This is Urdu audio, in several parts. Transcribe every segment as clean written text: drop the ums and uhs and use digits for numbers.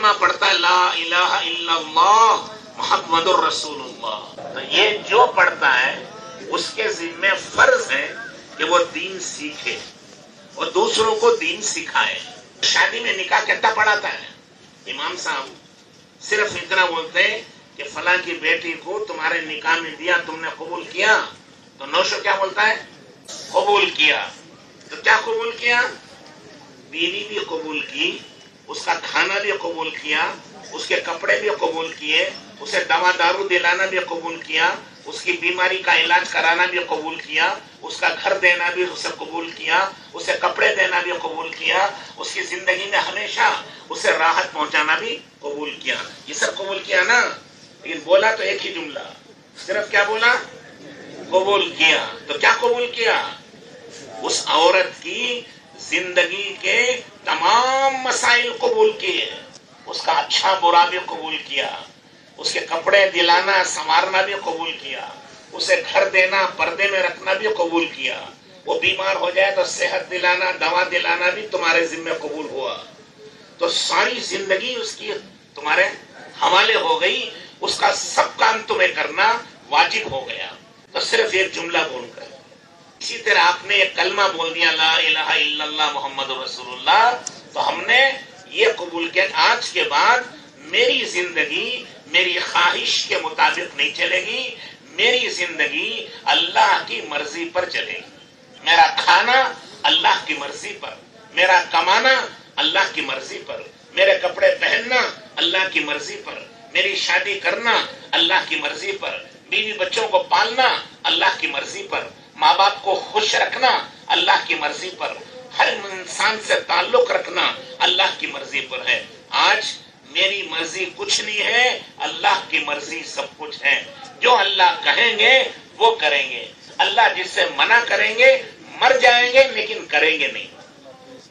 کلمہ پڑھتا ہے لا الہ الا اللہ محمد الرسولullah، تو یہ جو پڑھتا ہے اس کے ذمہ فرض ہے کہ وہ دین سیکھے اور دوسروں کو دین سکھائے۔ شادی میں نکاح کتنا پڑھاتا ہے امام صاحب؟ صرف اتنا بولتے ہیں کہ فلاں کی بیٹی کو تمہارے نکاح میں دیا، تم نے قبول کیا، تو نوشو کیا بولتا ہے؟ قبول کیا۔ تو کیا قبول کیا؟ بیوی بھی قبول کی، اس کا کھانا بھی قبول کیا، اس کے کپڑے بھی قبول کیے، اسے دوا دارو دلانا بھی قبول کیا، اس کی بیماری کا علاج کرانا بھی قبول کیا، اس کا گھر دینا بھی اسے قبول کیا، اسے کپڑے دینا بھی قبول کیا، اس کی زندگی میں ہمیشہ اسے راحت پہنچانا بھی قبول کیا۔ یہ سب قبول کیا نا، لیکن بولا تو ایک ہی جملہ، صرف کیا بولا؟ قبول کیا۔ تو کیا قبول کیا؟ اس عورت کی زندگی کے تمام مسائل قبول کیے، اس کا اچھا برا بھی قبول کیا، اس کے کپڑے دلانا سنوارنا بھی قبول کیا، اسے گھر دینا پردے میں رکھنا بھی قبول کیا، وہ بیمار ہو جائے تو صحت دلانا دوا دلانا بھی تمہارے ذمہ قبول ہوا۔ تو ساری زندگی اس کی تمہارے حوالے ہو گئی، اس کا سب کام تمہیں کرنا واجب ہو گیا۔ تو صرف ایک جملہ بول کر، اسی طرح آپ نے ایک کلمہ بول دیا لا الہ الا اللہ محمد رسول اللہ، تو ہم نے یہ قبول کیا آج کے بعد میری زندگی میری خواہش کے مطابق نہیں چلے گی، میری زندگی اللہ کی مرضی پر چلے گی، میرا کھانا اللہ کی مرضی پر، میرا کمانا اللہ کی مرضی پر، میرے کپڑے پہننا اللہ کی مرضی پر، میری شادی کرنا اللہ کی مرضی پر، بیوی بچوں کو پالنا اللہ کی مرضی پر، ماں باپ کو خوش رکھنا اللہ کی مرضی پر، ہر انسان سے تعلق رکھنا اللہ کی مرضی پر ہے۔ آج میری مرضی کچھ نہیں ہے، اللہ کی مرضی سب کچھ ہے۔ جو اللہ کہیں گے وہ کریں گے، اللہ جس سے منع کریں گے مر جائیں گے لیکن کریں گے نہیں،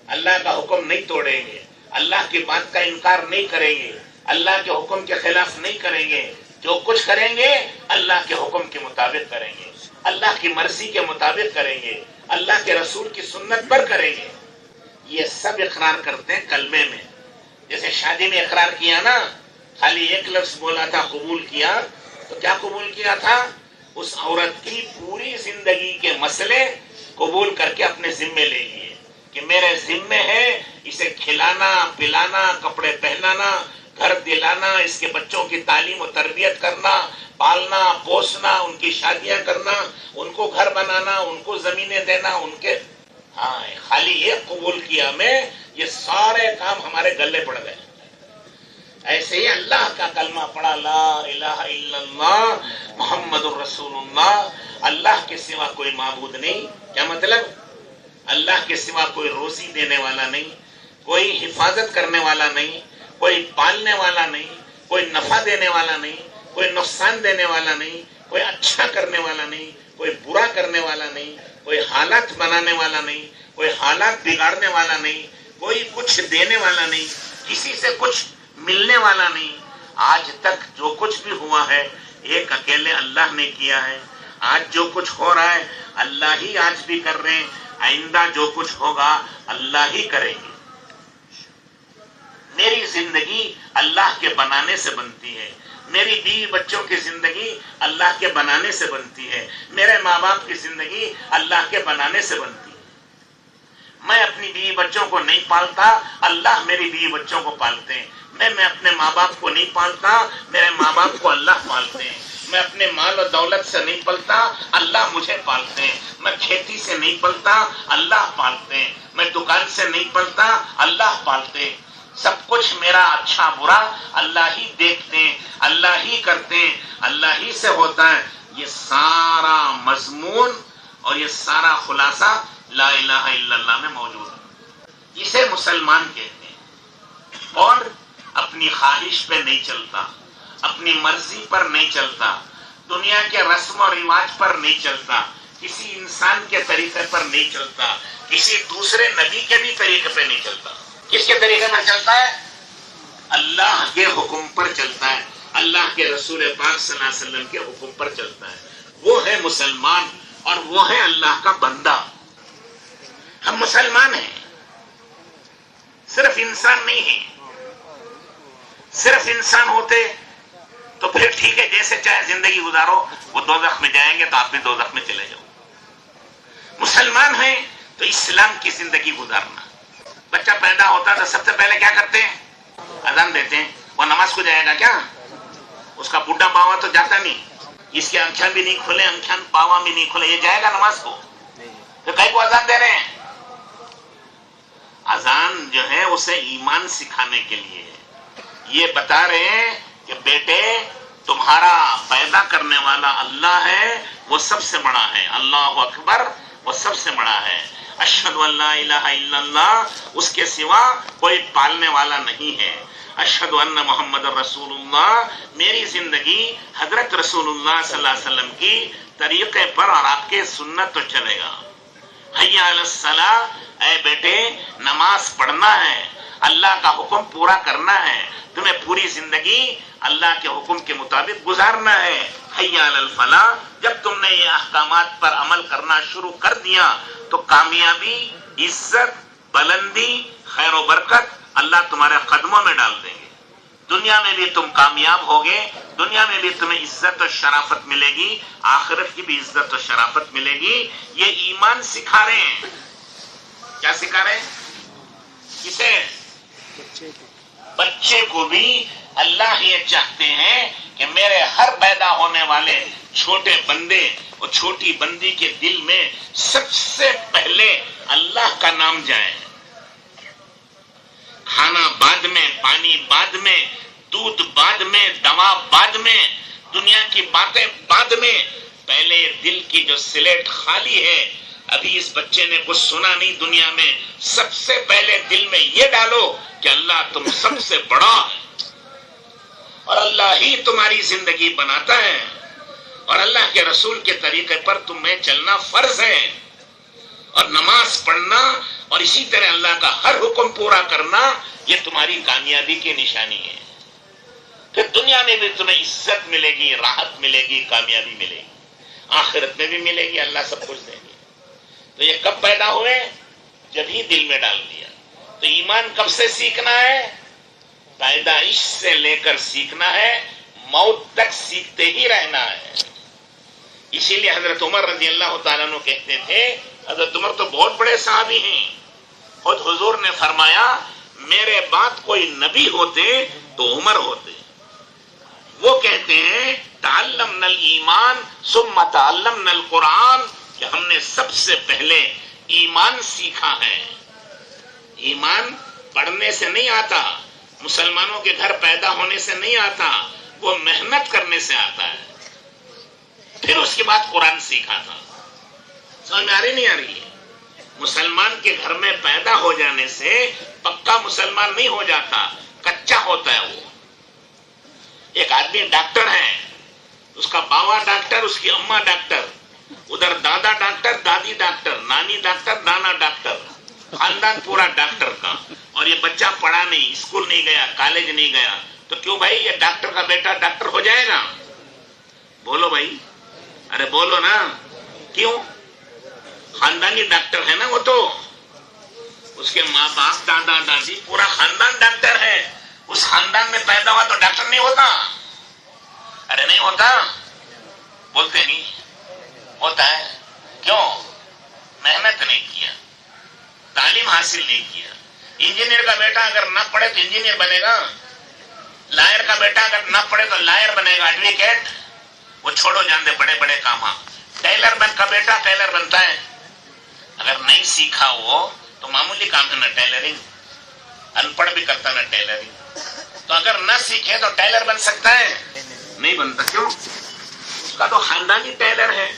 اللہ کا حکم نہیں توڑیں گے، اللہ کی بات کا انکار نہیں کریں گے، اللہ کے حکم کے خلاف نہیں کریں گے، جو کچھ کریں گے اللہ کے حکم کے مطابق کریں گے، اللہ کی مرضی کے مطابق کریں گے، اللہ کے رسول کی سنت پر کریں گے۔ یہ سب اقرار کرتے ہیں کلمے میں۔ جیسے شادی میں اقرار کیا نا، خالی ایک لفظ بولا تھا قبول کیا، تو کیا قبول کیا تھا؟ اس عورت کی پوری زندگی کے مسئلے قبول کر کے اپنے ذمے لے لیے کہ میرے ذمے ہے اسے کھلانا پلانا کپڑے پہنانا گھر دلانا، اس کے بچوں کی تعلیم و تربیت کرنا، پالنا پوسنا، ان کی شادیاں کرنا، ان کو گھر بنانا، ان کو زمینیں دینا، ان کے خالی یہ قبول کیا میں، یہ سارے کام ہمارے گلے پڑ گئے۔ ایسے ہی اللہ کا کلمہ پڑھا لا الہ الا اللہ محمد الرسول اللہ، اللہ کے سوا کوئی معبود نہیں۔ کیا مطلب؟ اللہ کے سوا کوئی روزی دینے والا نہیں، کوئی حفاظت کرنے والا نہیں، کوئی پالنے والا نہیں، کوئی نفع دینے والا نہیں، کوئی نقصان دینے والا نہیں، کوئی اچھا کرنے والا نہیں، کوئی برا کرنے والا نہیں، کوئی حالات بنانے والا نہیں، کوئی حالات بگاڑنے والا نہیں، کوئی کچھ دینے والا نہیں، کسی سے کچھ ملنے والا نہیں۔ آج تک جو کچھ بھی ہوا ہے ایک اکیلے اللہ نے کیا ہے۔ آج جو کچھ ہو رہا ہے اللہ ہی آج بھی کر رہے ہیں، آئندہ جو کچھ ہوگا اللہ ہی کریں گے۔ میری زندگی اللہ کے بنانے سے بنتی ہے، میری بیوی بچوں کی زندگی اللہ کے بنانے سے بنتی ہے، میرے ماں باپ کی زندگی اللہ کے بنانے سے بنتی ہے۔ میں اپنی بیوی بچوں کو نہیں پالتا، اللہ میری بیوی بچوں کو پالتے ہیں۔ میں اپنے ماں باپ کو نہیں پالتا، میرے ماں باپ کو اللہ پالتے ہیں۔ میں اپنے مال و دولت سے نہیں پلتا، اللہ مجھے پالتے ہیں۔ میں کھیتی سے نہیں پلتا، اللہ پالتے ہیں۔ میں دکان سے نہیں پلتا، اللہ پالتے ہیں۔ سب کچھ میرا اچھا برا اللہ ہی دیکھتے ہیں، اللہ ہی کرتے ہیں، اللہ ہی سے ہوتا ہے۔ یہ سارا مضمون اور یہ سارا خلاصہ لا الہ الا اللہ میں موجود ہے۔ اسے مسلمان کہتے ہیں۔ اور اپنی خواہش پہ نہیں چلتا، اپنی مرضی پر نہیں چلتا، دنیا کے رسم و رواج پر نہیں چلتا، کسی انسان کے طریقے پر نہیں چلتا، کسی دوسرے نبی کے بھی طریقے پہ نہیں چلتا۔ کس کے طریقے پر چلتا ہے؟ اللہ کے حکم پر چلتا ہے، اللہ کے رسول پاک صلی اللہ علیہ وسلم کے حکم پر چلتا ہے۔ وہ ہے مسلمان اور وہ ہے اللہ کا بندہ۔ ہم مسلمان ہیں، صرف انسان نہیں ہیں۔ صرف انسان ہوتے تو پھر ٹھیک ہے، جیسے چاہے زندگی گزارو، وہ دوزخ میں جائیں گے تو آپ بھی دوزخ میں چلے جاؤ. مسلمان ہیں تو اسلام کی زندگی گزارنا. بچہ پیدا ہوتا تو سب سے پہلے کیا کرتے ہیں؟ اذان دیتے ہیں. وہ نماز کو جائے گا کیا؟ اس کا بڈھا باوا تو جاتا نہیں، اس کی آنکھیں بھی نہیں کھلے، آنکھیں باوا بھی نہیں کھلے، یہ جائے گا نماز کو؟ تو کئی کو اذان دے رہے ہیں. اذان جو ہے اسے ایمان سکھانے کے لیے ہے. یہ بتا رہے ہیں کہ بیٹے تمہارا پیدا کرنے والا اللہ ہے، وہ سب سے بڑا ہے. اللہ اکبر، وہ سب سے بڑا ہے. اشہد ان لا الہ الا اللہ، اس کے سوا کوئی پالنے والا نہیں ہے. اشہد ان محمد رسول اللہ، میری زندگی حضرت رسول اللہ صلی اللہ علیہ وسلم کی طریقے پر اور آپ کے سنت تو چلے گا. حی علی الصلاۃ، اے بیٹے نماز پڑھنا ہے، اللہ کا حکم پورا کرنا ہے، تمہیں پوری زندگی اللہ کے حکم کے مطابق گزارنا ہے. حی علی الفلاح، جب تم نے یہ احکامات پر عمل کرنا شروع کر دیا تو کامیابی، عزت، بلندی، خیر و برکت اللہ تمہارے قدموں میں ڈال دیں گے. دنیا میں بھی تم کامیاب ہوگے، دنیا میں بھی تمہیں عزت و شرافت ملے گی، آخرت کی بھی عزت و شرافت ملے گی. یہ ایمان سکھا رہے ہیں. کیا سکھا رہے ہیں؟ کسے؟ بچے کو بھی اللہ یہ چاہتے ہیں کہ میرے ہر پیدا ہونے والے چھوٹے بندے اور چھوٹی بندی کے دل میں سب سے پہلے اللہ کا نام جائے. کھانا بعد میں، پانی بعد میں، دودھ بعد میں، دوا بعد میں، دنیا کی باتیں بعد میں. پہلے دل کی جو سلیٹ خالی ہے، ابھی اس بچے نے کچھ سنا نہیں دنیا میں، سب سے پہلے دل میں یہ ڈالو کہ اللہ تم سب سے بڑا ہے اور اللہ ہی تمہاری زندگی بناتا ہے اور اللہ کے رسول کے طریقے پر تمہیں چلنا فرض ہے اور نماز پڑھنا اور اسی طرح اللہ کا ہر حکم پورا کرنا یہ تمہاری کامیابی کی نشانی ہے. پھر دنیا میں بھی تمہیں عزت ملے گی، راحت ملے گی، کامیابی ملے گی، آخرت میں بھی ملے گی، اللہ سب کچھ دیں گے. تو یہ کب پیدا ہوئے؟ جب ہی دل میں ڈال دیا. تو ایمان کب سے سیکھنا ہے؟ پیدائش سے لے کر سیکھنا ہے، موت تک سیکھتے ہی رہنا ہے. اسی لیے حضرت عمر رضی اللہ تعالیٰ عنہ کہتے تھے، حضرت عمر تو بہت بڑے صحابی ہیں، خود حضور نے فرمایا میرے بعد کوئی نبی ہوتے تو عمر ہوتے. وہ کہتے ہیں تعلمنا الایمان ثم تعلمنا القرآن، کہ ہم نے سب سے پہلے ایمان سیکھا ہے. ایمان پڑھنے سے نہیں آتا، مسلمانوں کے گھر پیدا ہونے سے نہیں آتا، وہ محنت کرنے سے آتا ہے. پھر اس کے بعد قرآن سیکھا تھا. سمجھ میں آ رہی نہیں آ رہی ہے؟ مسلمان کے گھر میں پیدا ہو جانے سے پکا مسلمان نہیں ہو جاتا، کچا ہوتا ہے. وہ ایک آدمی ڈاکٹر ہے، اس کا باوا ڈاکٹر، اس کی اماں ڈاکٹر، ادھر دادا ڈاکٹر، دادی ڈاکٹر، نانی ڈاکٹر، نانا ڈاکٹر، خاندان پورا ڈاکٹر کا. اور یہ بچہ پڑھا نہیں، اسکول نہیں گیا، کالج نہیں گیا، تو کیوں بھائی یہ ڈاکٹر کا بیٹا ڈاکٹر ہو جائے گا؟ بولو بھائی، ارے بولو نا. کیوں؟ خاندانی ڈاکٹر ہے نا وہ، تو اس کے ماں باپ، دادا دادی، پورا خاندان ڈاکٹر ہے. اس خاندان میں پیدا ہوا تو ڈاکٹر نہیں ہوتا؟ ارے نہیں ہوتا، بولتے نہیں ہوتا ہے. کیوں؟ محنت نہیں کیا، تعلیم حاصل نہیں کیا. انجینئر کا بیٹا اگر نہ پڑھے تو انجینئر بنے گا، لائر کا بیٹا اگر نہ پڑھے تو لائر بنے گا، ایڈوکیٹ. وہ چھوڑو جان دے بڑے بڑے کام. ٹیلر کا بیٹا ٹیلر بنتا ہے، اگر نہیں سیکھا وہ تو معمولی کام ہے نا ٹیلرنگ، ان پڑھ بھی کرتا نا ٹیلرنگ. تو اگر نہ سیکھے تو ٹیلر بن سکتا ہے؟ نہیں بنتا. کیوں؟ اس کا تو خاندانی ٹیلر ہے،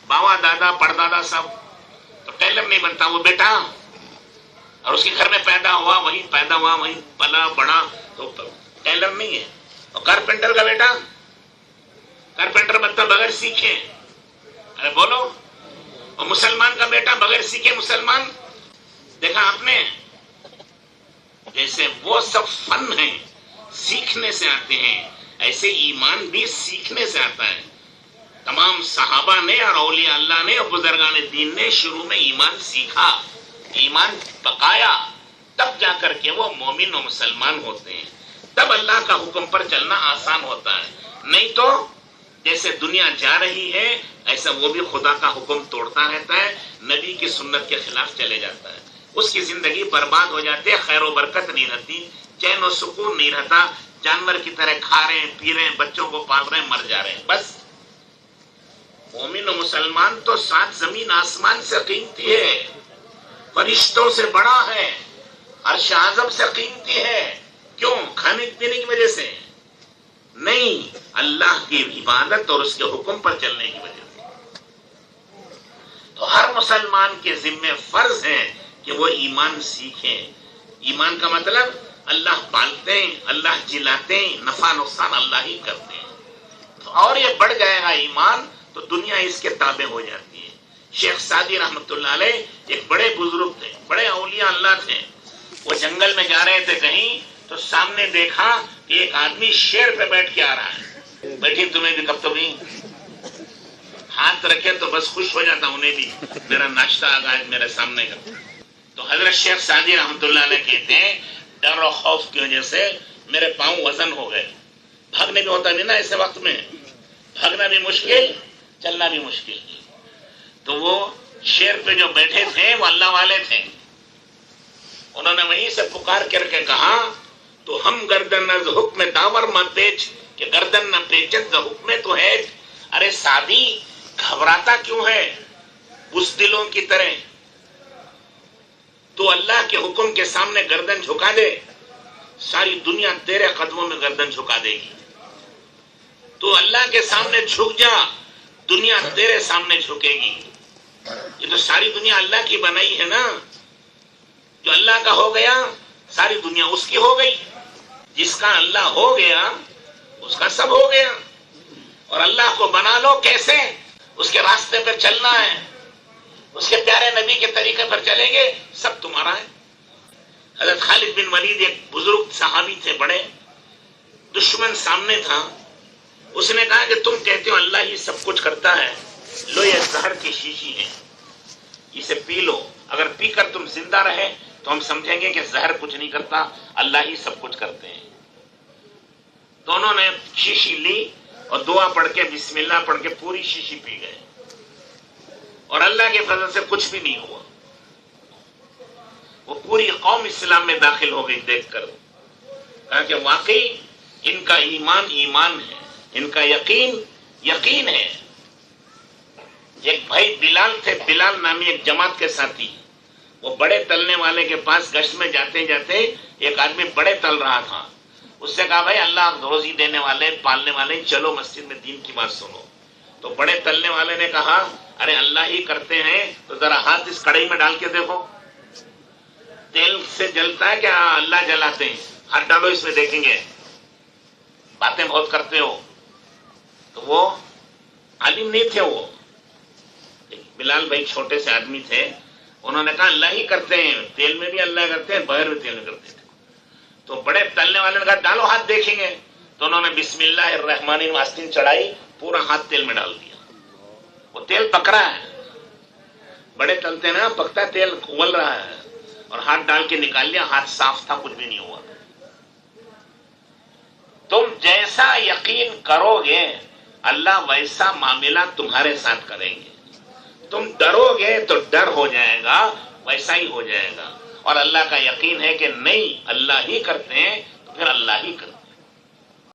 باوا دادا پردادا سب. تو ٹیلر نہیں بنتا وہ بیٹا، اور اس کے گھر میں پیدا ہوا، وہیں پیدا ہوا، وہیں پلا بڑا، تو ٹیلر نہیں ہے. اور کارپینٹر کا بیٹا کارپینٹر بنتا بغیر سیکھے. ارے بولو. اور مسلمان کا بیٹا بغیر سیکھے مسلمان. دیکھا آپ نے، جیسے وہ سب فن ہیں سیکھنے سے آتے ہیں، ایسے ایمان بھی سیکھنے سے آتا ہے. تمام صحابہ نے اور اولیاء اللہ نے اور بزرگان دین نے شروع میں ایمان سیکھا، ایمان پکایا، تب جا کر کے وہ مومن و مسلمان ہوتے ہیں. تب اللہ کا حکم پر چلنا آسان ہوتا ہے. نہیں تو جیسے دنیا جا رہی ہے ایسا وہ بھی خدا کا حکم توڑتا رہتا ہے, نبی کی سنت کے خلاف چلے جاتا ہے. اس کی زندگی برباد ہو جاتی ہے, خیر و برکت نہیں رہتی, چین و سکون نہیں رہتا, جانور کی طرح کھا رہے ہیں, پی رہے ہیں, بچوں کو پال رہے ہیں, مر جا رہے ہیں. بس مومن و مسلمان تو سات زمین آسمان سے قیمتی ہے, فرشتوں سے بڑا ہے, عرش اعظم سے قیمتی ہے. کیوں؟ کھانے پینے کی وجہ سے نہیں, اللہ کی عبادت اور اس کے حکم پر چلنے کی وجہ سے. تو ہر مسلمان کے ذمہ فرض ہے کہ وہ ایمان سیکھیں. ایمان کا مطلب اللہ پالتے ہیں, اللہ جلاتے ہیں, نفع نقصان اللہ ہی کرتے ہیں. تو اور یہ بڑھ جائے گا ایمان تو دنیا اس کے تابع ہو جاتی ہے. شیخ سعدی رحمت اللہ علیہ ایک بڑے بزرگ تھے, بڑے اولیاء اللہ تھے. وہ جنگل میں جا رہے تھے کہیں, تو سامنے دیکھا کہ ایک آدمی شیر پہ بیٹھ کے آ رہا ہے. بیٹھی تمہیں بھی کب تو بھی ہاتھ رکھے تو بس خوش ہو جاتا انہیں بھی, میرا ناشتہ آ گیا میرے سامنے کا. تو حضرت شیخ سعدی رحمت اللہ علیہ کہتے ہیں ڈر و خوف کی وجہ سے میرے پاؤں وزن ہو گئے. بھاگنے بھی ہوتا نہیں نا ایسے وقت میں, بھاگنا بھی مشکل, چلنا بھی مشکل. تو وہ شیر پہ جو بیٹھے تھے وہ اللہ والے تھے. انہوں نے وہیں سے پکار کر کے کہا تو ہم گردن از حکم داور ماں پیچ, کہ گردن نہ پیچت حکم تو ہے. ارے سعدی گھبراتا کیوں ہے اس دلوں کی طرح؟ تو اللہ کے حکم کے سامنے گردن جھکا دے, ساری دنیا تیرے قدموں میں گردن جھکا دے گی. تو اللہ کے سامنے جھک جا, دنیا تیرے سامنے جھکے گی. یہ تو ساری دنیا اللہ کی بنائی ہے نا, جو اللہ کا ہو گیا ساری دنیا اس کی ہو گئی. جس کا اللہ ہو گیا اس کا سب ہو گیا. اور اللہ کو بنا لو کیسے؟ اس کے راستے پر چلنا ہے, اس کے پیارے نبی کے طریقے پر چلیں گے, سب تمہارا ہے. حضرت خالد بن ولید ایک بزرگ صحابی تھے, بڑے دشمن سامنے تھا. اس نے کہا کہ تم کہتے ہو اللہ ہی سب کچھ کرتا ہے, لو یہ زہر کی شیشی ہے, اسے پی لو. اگر پی کر تم زندہ رہے تو ہم سمجھیں گے کہ زہر کچھ نہیں کرتا, اللہ ہی سب کچھ کرتے ہیں. دونوں نے شیشی لی اور دعا پڑھ کے بسم اللہ پڑھ کے پوری شیشی پی گئے, اور اللہ کے فضل سے کچھ بھی نہیں ہوا. وہ پوری قوم اسلام میں داخل ہو گئی دیکھ کر. کہا کہ واقعی ان کا ایمان ایمان ہے, ان کا یقین یقین ہے. ایک بھائی بلال تھے, بلال نامی ایک جماعت کے ساتھی, وہ بڑے تلنے والے کے پاس گشت میں جاتے جاتے ایک آدمی بڑے تل رہا تھا. اس سے کہا بھائی اللہ روزی دینے والے پالنے والے, چلو مسجد میں دین کی بات سنو. تو بڑے تلنے والے نے کہا ارے اللہ ہی کرتے ہیں, تو ذرا ہاتھ اس کڑھائی میں ڈال کے دیکھو, تیل سے جلتا ہے کہ اللہ جلاتے ہیں, ہاتھ ڈالو اس میں دیکھیں گے, باتیں بہت کرتے ہو. تو وہ عالم نہیں تھے, وہ بلال بھائی چھوٹے سے آدمی تھے. انہوں نے کہا اللہ ہی کرتے ہیں, تیل میں بھی اللہ کرتے ہیں, بغیر بھی تیل میں کرتے ہیں. تو بڑے تلنے والے نے کہا ڈالو ہاتھ دیکھیں گے. تو انہوں نے بسم اللہ الرحمن الرحیم آستین چڑھائی, پورا ہاتھ تیل میں ڈال دیا. وہ تیل پک رہا ہے, بڑے تلتے نا پکتا ہے, تیل کھول رہا ہے, اور ہاتھ ڈال کے نکال لیا, ہاتھ صاف تھا, کچھ بھی نہیں ہوا. تم جیسا یقین کرو گے اللہ ویسا معاملہ تمہارے ساتھ کریں گے. تم ڈرو گے تو ڈر ہو جائے گا, ویسا ہی ہو جائے گا. اور اللہ کا یقین ہے کہ نہیں اللہ ہی کرتے ہیں, تو پھر اللہ ہی کرتے ہیں.